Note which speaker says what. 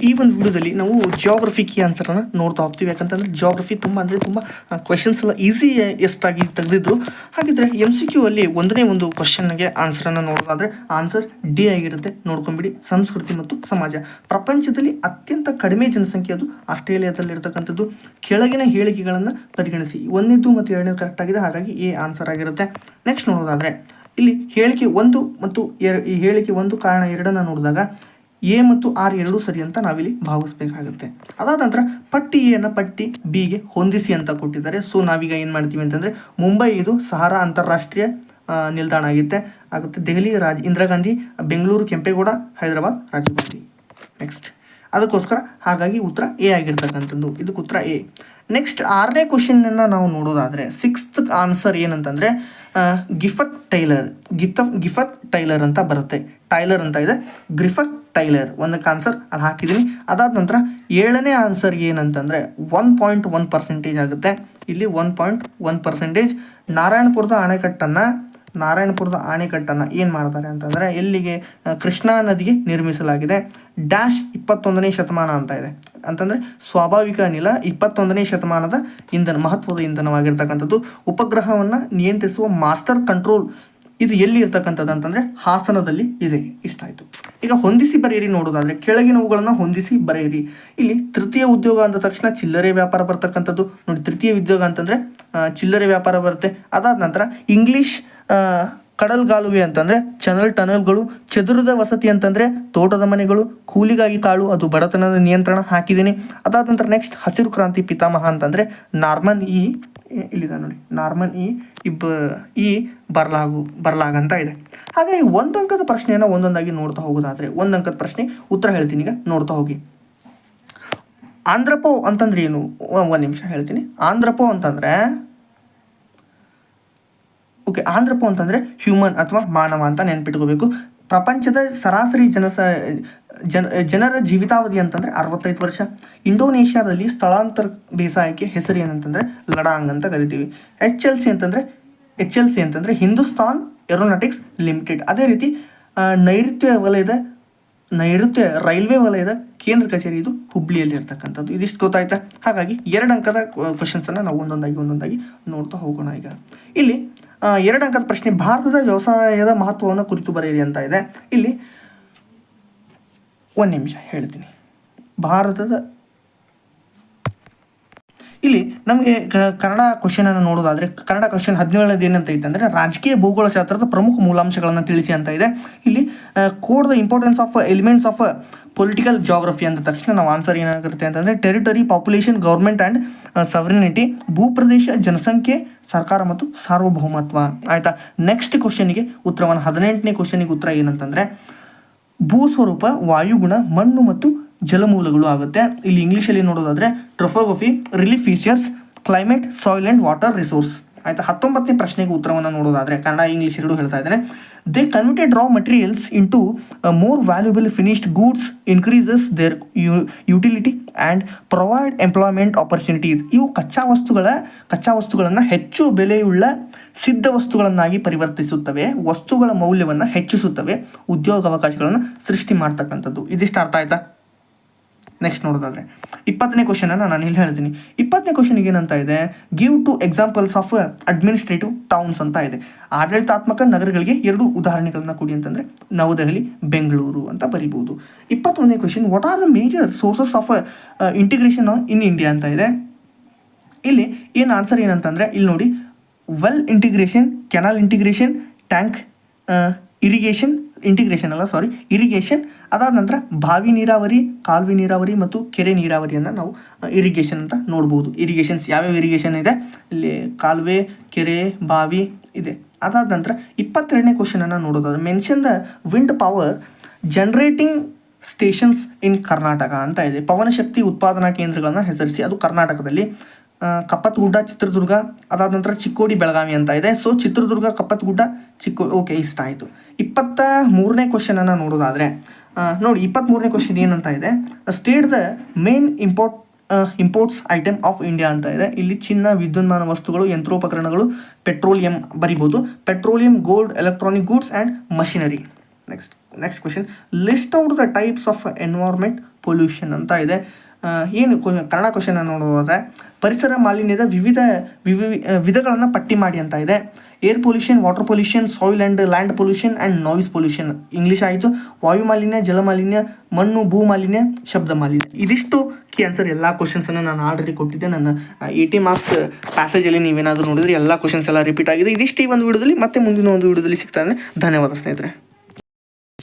Speaker 1: ಈ ಒಂದು ವಿಡಿಯೋದಲ್ಲಿ ನಾವು ಜಿಯೋಗ್ರಫಿ ಕೀ ಆನ್ಸರನ್ನು ನೋಡ್ತಾ ಹೋಗ್ತೀವಿ. ಯಾಕಂತಂದರೆ ಜಿಯೋಗ್ರಫಿ ತುಂಬ ಕ್ವೆಶನ್ಸ್ ಎಲ್ಲ ಈಸಿ ಎಷ್ಟಾಗಿ ತೆಗೆದಿದ್ದು. ಹಾಗಿದ್ರೆ MCQ ಅಲ್ಲಿ ಒಂದನೇ ಒಂದು ಕ್ವಶನ್ಗೆ ಆನ್ಸರನ್ನು ನೋಡೋದಾದರೆ ಆನ್ಸರ್ ಡಿ ಆಗಿರುತ್ತೆ. ನೋಡ್ಕೊಂಬಿಡಿ. ಸಂಸ್ಕೃತಿ ಮತ್ತು ಸಮಾಜ. ಪ್ರಪಂಚದಲ್ಲಿ ಅತ್ಯಂತ ಕಡಿಮೆ ಜನಸಂಖ್ಯೆ ಅದು ಆಸ್ಟ್ರೇಲಿಯಾದಲ್ಲಿರ್ತಕ್ಕಂಥದ್ದು. ಕೆಳಗಿನ ಹೇಳಿಕೆಗಳನ್ನು ಪರಿಗಣಿಸಿ. ಒಂದನೇದು ಮತ್ತು ಎರಡನೇದು ಕರೆಕ್ಟ್ ಆಗಿದೆ, ಹಾಗಾಗಿ ಎ ಆನ್ಸರ್ ಆಗಿರುತ್ತೆ. ನೆಕ್ಸ್ಟ್ ನೋಡೋದಾದರೆ ಇಲ್ಲಿ ಹೇಳಿಕೆ 1 ಮತ್ತು ಈ ಹೇಳಿಕೆ 1 ಕಾರಣ 2 ನೋಡಿದಾಗ ಎ ಮತ್ತು ಆರ್ ಎರಡೂ ಸರಿ ಅಂತ ನಾವಿಲ್ಲಿ ಭಾವಿಸ್ಬೇಕಾಗುತ್ತೆ. ಅದಾದ ನಂತರ ಪಟ್ಟಿ ಎನ ಪಟ್ಟಿ ಬಿಗೆ ಹೊಂದಿಸಿ ಅಂತ ಕೊಟ್ಟಿದ್ದಾರೆ. ಸೊ ನಾವೀಗ ಏನು ಮಾಡ್ತೀವಿ ಅಂತಂದರೆ ಮುಂಬೈ ಇದು ಸಹಾರಾ ಅಂತಾರಾಷ್ಟ್ರೀಯ ನಿಲ್ದಾಣ ಆಗುತ್ತೆ. ದೆಹಲಿ ಇಂದಿರಾ ಗಾಂಧಿ, ಬೆಂಗಳೂರು ಕೆಂಪೇಗೌಡ, ಹೈದರಾಬಾದ್ ರಾಜೀವ್ ಗಾಂಧಿ. ನೆಕ್ಸ್ಟ್ ಅದಕ್ಕೋಸ್ಕರ ಹಾಗಾಗಿ ಉತ್ತರ ಎ ಆಗಿರ್ತಕ್ಕಂಥದ್ದು. ಇದಕ್ಕೆ ಉತ್ತರ ಎ. ನೆಕ್ಸ್ಟ್ 6ನೇ ಕ್ವಶನನ್ನು ನಾವು ನೋಡೋದಾದರೆ 6th ಆನ್ಸರ್ ಏನಂತಂದರೆ ಗಿಫತ್ ಟೈಲರ್ ಅಂತ ಬರುತ್ತೆ. ಟೈಲರ್ ಅಂತ ಇದೆ, ಗ್ರಿಫತ್ ಟೈಲರ್ ಒಂದಕ್ಕೆ ಆನ್ಸರ್ ಅಲ್ಲಿ ಹಾಕಿದ್ದೀನಿ. ಅದಾದ ನಂತರ 7ನೇ ಆನ್ಸರ್ ಏನಂತಂದರೆ 1.1% ಆಗುತ್ತೆ. ಇಲ್ಲಿ 1.1% ನಾರಾಯಣಪುರದ ಅಣೆಕಟ್ಟನ್ನು ಏನು ಮಾಡ್ತಾರೆ ಅಂತಂದರೆ ಎಲ್ಲಿಗೆ ಕೃಷ್ಣಾ ನದಿಗೆ ನಿರ್ಮಿಸಲಾಗಿದೆ. ಡ್ಯಾಶ್ 21ನೇ ಶತಮಾನ ಅಂತ ಇದೆ. ಅಂತಂದರೆ ಸ್ವಾಭಾವಿಕ ಅನಿಲ 21ನೇ ಶತಮಾನದ ಮಹತ್ವದ ಇಂಧನವಾಗಿರ್ತಕ್ಕಂಥದ್ದು. ಉಪಗ್ರಹವನ್ನು ನಿಯಂತ್ರಿಸುವ ಮಾಸ್ಟರ್ ಕಂಟ್ರೋಲ್ ಇದು ಎಲ್ಲಿ ಇರ್ತಕ್ಕಂಥದ್ದು ಅಂತಂದರೆ ಹಾಸನದಲ್ಲಿ ಇದೆ. ಇಷ್ಟ ಆಯಿತು. ಈಗ ಹೊಂದಿಸಿ ಬರೆಯಿರಿ ನೋಡೋದಾದರೆ ಕೆಳಗಿನವುಗಳನ್ನು ಹೊಂದಿಸಿ ಬರೆಯಿರಿ. ಇಲ್ಲಿ ತೃತೀಯ ಉದ್ಯೋಗ ಅಂದ ತಕ್ಷಣ ಚಿಲ್ಲರೆ ವ್ಯಾಪಾರ ಬರ್ತಕ್ಕಂಥದ್ದು. ನೋಡಿ, ತೃತೀಯ ಉದ್ಯೋಗ ಅಂತಂದರೆ ಚಿಲ್ಲರೆ ವ್ಯಾಪಾರ ಬರುತ್ತೆ. ಅದಾದ ನಂತರ ಇಂಗ್ಲೀಷ್ ಕಡಲ್ಗಾಲುವೆ ಅಂತಂದರೆ ಟನಲ್ಗಳು. ಚದುರದ ವಸತಿ ಅಂತಂದರೆ ತೋಟದ ಮನೆಗಳು. ಕೂಲಿಗಾಗಿ ಕಾಳು ಅದು ಬಡತನದ ನಿಯಂತ್ರಣ ಹಾಕಿದ್ದೀನಿ. ಅದಾದ ನಂತರ ನೆಕ್ಸ್ಟ್ ಹಸಿರು ಕ್ರಾಂತಿ ಪಿತಾಮಹ ಅಂತಂದರೆ ನಾರ್ಮನ್ ಇಲ್ಲಿದೆ ನೋಡಿ, ನಾರ್ಮನ್ ಬರ್ಲಾಗ್ ಅಂತ ಇದೆ. ಹಾಗಾಗಿ ಒಂದು ಅಂಕದ ಪ್ರಶ್ನೆಯನ್ನು ಒಂದೊಂದಾಗಿ ನೋಡ್ತಾ ಹೋಗೋದಾದರೆ 1 ಅಂಕದ ಪ್ರಶ್ನೆ ಉತ್ತರ ಹೇಳ್ತೀನಿ. ಈಗ ನೋಡ್ತಾ ಹೋಗಿ. ಆಂಧ್ರಪೋ ಅಂತಂದ್ರೆ ಏನು? 1 ನಿಮಿಷ ಹೇಳ್ತೀನಿ. ಆಂಧ್ರಪೋ ಅಂತಂದರೆ ಆಂಧ್ರಪೋ ಅಂತಂದರೆ ಹ್ಯೂಮನ್ ಅಥವಾ ಮಾನವ ಅಂತ ನೆನ್ಪಿಟ್ಕೋಬೇಕು. ಪ್ರಪಂಚದ ಸರಾಸರಿ ಜನರ ಜೀವಿತಾವಧಿ ಅಂತಂದರೆ 65 ವರ್ಷ. ಇಂಡೋನೇಷ್ಯಾದಲ್ಲಿ ಸ್ಥಳಾಂತರ ಬೇಸಾಯಕ್ಕೆ ಹೆಸರು ಏನಂತಂದರೆ ಲಡಾಂಗ್ ಅಂತ ಕರಿತೀವಿ. HLC ಅಂತಂದರೆ ಹಿಂದೂಸ್ತಾನ್ ಏರೋನಾಟಿಕ್ಸ್ ಲಿಮಿಟೆಡ್. ಅದೇ ರೀತಿ ನೈಋತ್ಯ ರೈಲ್ವೆ ವಲಯದ ಕೇಂದ್ರ ಕಚೇರಿ ಇದು ಹುಬ್ಳಿಯಲ್ಲಿ ಇರ್ತಕ್ಕಂಥದ್ದು. ಇದಿಷ್ಟು ಗೊತ್ತಾಯ್ತಾ? ಹಾಗಾಗಿ 2 ಅಂಕದ ಕ್ವಶನ್ಸನ್ನು ನಾವು ಒಂದೊಂದಾಗಿ ನೋಡ್ತಾ ಹೋಗೋಣ. ಈಗ ಇಲ್ಲಿ 2 ಅಂಕದ ಪ್ರಶ್ನೆ ಭಾರತದ ವ್ಯವಸಾಯದ ಮಹತ್ವವನ್ನು ಕುರಿತು ಬರೆಯಿರಿ ಅಂತ ಇದೆ. ಇಲ್ಲಿ 1 ನಿಮಿಷ ಹೇಳ್ತೀನಿ. ಇಲ್ಲಿ ನಮಗೆ ಕನ್ನಡ ಕ್ವಶನನ್ನು ನೋಡೋದಾದರೆ ಕನ್ನಡ ಕ್ವಶನ್ 17ನೇದು ಏನಂತ ಐತೆ ಅಂದರೆ ರಾಜಕೀಯ ಭೂಗೋಳಶಾಸ್ತ್ರದ ಪ್ರಮುಖ ಮೂಲಾಂಶಗಳನ್ನು ತಿಳಿಸಿ ಅಂತ ಇದೆ. ಇಲ್ಲಿ code the importance of elements of political geography ಅಂದ ತಕ್ಷಣ ನಾವು ಆನ್ಸರ್ ಏನಾಗಿರುತ್ತೆ ಅಂತಂದರೆ territory, population, government and sovereignty. ಭೂಪ್ರದೇಶ, ಜನಸಂಖ್ಯೆ, ಸರ್ಕಾರ ಮತ್ತು ಸಾರ್ವಭೌಮತ್ವ. ಆಯಿತಾ? ನೆಕ್ಸ್ಟ್ ಕ್ವಶನಿಗೆ ಉತ್ತರವನ್ನು 18ನೇ ಕ್ವಶನಿಗೆ ಉತ್ತರ ಏನಂತಂದರೆ ಭೂಸ್ವರೂಪ, ವಾಯುಗುಣ, ಮಣ್ಣು ಮತ್ತು ಜಲಮೂಲಗಳು ಆಗುತ್ತೆ. ಇಲ್ಲಿ ಇಂಗ್ಲೀಷಲ್ಲಿ ನೋಡೋದಾದರೆ topography, relief features, climate, soil and water resource. ಆಯಿತಾ? 19ನೇ ಪ್ರಶ್ನೆಗೆ ಉತ್ತರವನ್ನು ನೋಡೋದಾದರೆ ಕನ್ನಡ ಇಂಗ್ಲೀಷ್ ಎರಡೂ ಹೇಳ್ತಾ ಇದ್ದೇನೆ. They converted raw materials into more valuable finished goods, increases their utility and provide employment opportunities. ಇವು ಕಚ್ಚಾ ವಸ್ತುಗಳನ್ನು ಹೆಚ್ಚು ಬೆಲೆಯುಳ್ಳ ಸಿದ್ಧ ವಸ್ತುಗಳನ್ನಾಗಿ ಪರಿವರ್ತಿಸುತ್ತವೆ, ವಸ್ತುಗಳ ಮೌಲ್ಯವನ್ನು ಹೆಚ್ಚಿಸುತ್ತವೆ, ಉದ್ಯೋಗಾವಕಾಶಗಳನ್ನು ಸೃಷ್ಟಿ ಮಾಡ್ತಕ್ಕಂಥದ್ದು. ಇದಿಷ್ಟು ಅರ್ಥ ಆಯ್ತಾ? ನೆಕ್ಸ್ಟ್ ನೋಡೋದಾದರೆ 20ನೇ ಕ್ವಶನನ್ನು ನಾನು ಇಲ್ಲಿ ಹೇಳ್ತೀನಿ. 20ನೇ ಕ್ವಶನಿಗೆ ಏನಂತ ಇದೆ, give 2 examples of administrative towns ಅಂತ ಇದೆ. ಆಡಳಿತಾತ್ಮಕ ನಗರಗಳಿಗೆ 2 ಉದಾಹರಣೆಗಳನ್ನ ಕೊಡಿ ಅಂತಂದರೆ ನವದೆಹಲಿ, ಬೆಂಗಳೂರು ಅಂತ ಬರಿಬೋದು. 21ನೇ question, what are the major sources of integration in India ಅಂತ ಇದೆ. ಇಲ್ಲಿ ಏನು ಆನ್ಸರ್ ಏನಂತಂದರೆ ಇಲ್ಲಿ ನೋಡಿ, well integration, canal integration, tank irrigation, irrigation. ಅದಾದ ನಂತರ ಬಾವಿ ನೀರಾವರಿ, ಕಾಲುವೆ ನೀರಾವರಿ ಮತ್ತು ಕೆರೆ ನೀರಾವರಿಯನ್ನು ನಾವು ಇರಿಗೇಷನ್ ಅಂತ ನೋಡ್ಬೋದು. ಇರಿಗೇಷನ್ಸ್ ಯಾವ್ಯಾವ ಇರಿಗೇಷನ್ ಇದೆ? ಇಲ್ಲಿ ಕಾಲುವೆ, ಕೆರೆ, ಬಾವಿ ಇದೆ. ಅದಾದ ನಂತರ 22ನೇ ಕ್ವಶನನ್ನು ನೋಡೋದಾದ್ರೆ mention the wind power generating stations in Karnataka ಅಂತ ಇದೆ. ಪವನಶಕ್ತಿ ಉತ್ಪಾದನಾ ಕೇಂದ್ರಗಳನ್ನು ಹೆಸರಿಸಿ. ಅದು ಕರ್ನಾಟಕದಲ್ಲಿ ಕಪ್ಪತ್ತಗುಡ್ಡ, ಚಿತ್ರದುರ್ಗ, ಅದಾದ ನಂತರ ಚಿಕ್ಕೋಡಿ, ಬೆಳಗಾವಿ ಅಂತ ಇದೆ. ಸೊ ಚಿತ್ರದುರ್ಗ, ಕಪ್ಪತ್ತಗುಡ್ಡ, ಓಕೆ, ಇಷ್ಟ ಆಯಿತು. 23ನೇ ಕ್ವಶನನ್ನು ನೋಡೋದಾದರೆ ನೋಡಿ, 23ನೇ ಕ್ವಶನ್ ಏನಂತ ಇದೆ, state the main imports item of India ಅಂತ ಇದೆ. ಇಲ್ಲಿ ಚಿನ್ನ, ವಿದ್ಯುನ್ಮಾನ ವಸ್ತುಗಳು, ಯಂತ್ರೋಪಕರಣಗಳು, ಪೆಟ್ರೋಲಿಯಂ ಬರಿಬೋದು. Petroleum, gold, electronic goods and machinery. Next question, list out the types of environment pollution ಅಂತ ಇದೆ. ಏನು ಕನ್ನಡ ಕ್ವಶನ್ ನೋಡೋದಾದ್ರೆ ಪರಿಸರ ಮಾಲಿನ್ಯದ ವಿಧಗಳನ್ನು ಪಟ್ಟಿ ಮಾಡಿ ಅಂತ ಇದೆ. Air pollution, water pollution, soil and land pollution and noise pollution English ಆಯಿತು. ವಾಯು ಮಾಲಿನ್ಯ, ಜಲ ಮಾಲಿನ್ಯ, ಮಣ್ಣು, ಭೂ ಮಾಲಿನ್ಯ, ಶಬ್ದ ಮಾಲಿನ್ಯ. ಇದಿಷ್ಟು ಕೀ ಆನ್ಸರ್. ಎಲ್ಲ ಕ್ವಶನ್ಸನ್ನು ನಾನು ಆಲ್ರೆಡಿ ಕೊಟ್ಟಿದ್ದೆ. ನನ್ನ 80 ಮಾರ್ಕ್ಸ್ ಪ್ಯಾಸೇಜಲ್ಲಿ ನೀವೇನಾದರೂ ನೋಡಿದರೆ ಎಲ್ಲ ಕ್ವಶನ್ಸ್ ಎಲ್ಲ ರಿಪೀಟ್ ಆಗಿದೆ. ಇದಿಷ್ಟು ಈ ಒಂದು ವಿಡಿಯೋದಲ್ಲಿ. ಮತ್ತೆ ಮುಂದಿನ ಒಂದು ವಿಡಿಯೋದಲ್ಲಿ ಸಿಗ್ತಾನೆ. ಧನ್ಯವಾದ ಸ್ನೇಹಿತರೆ.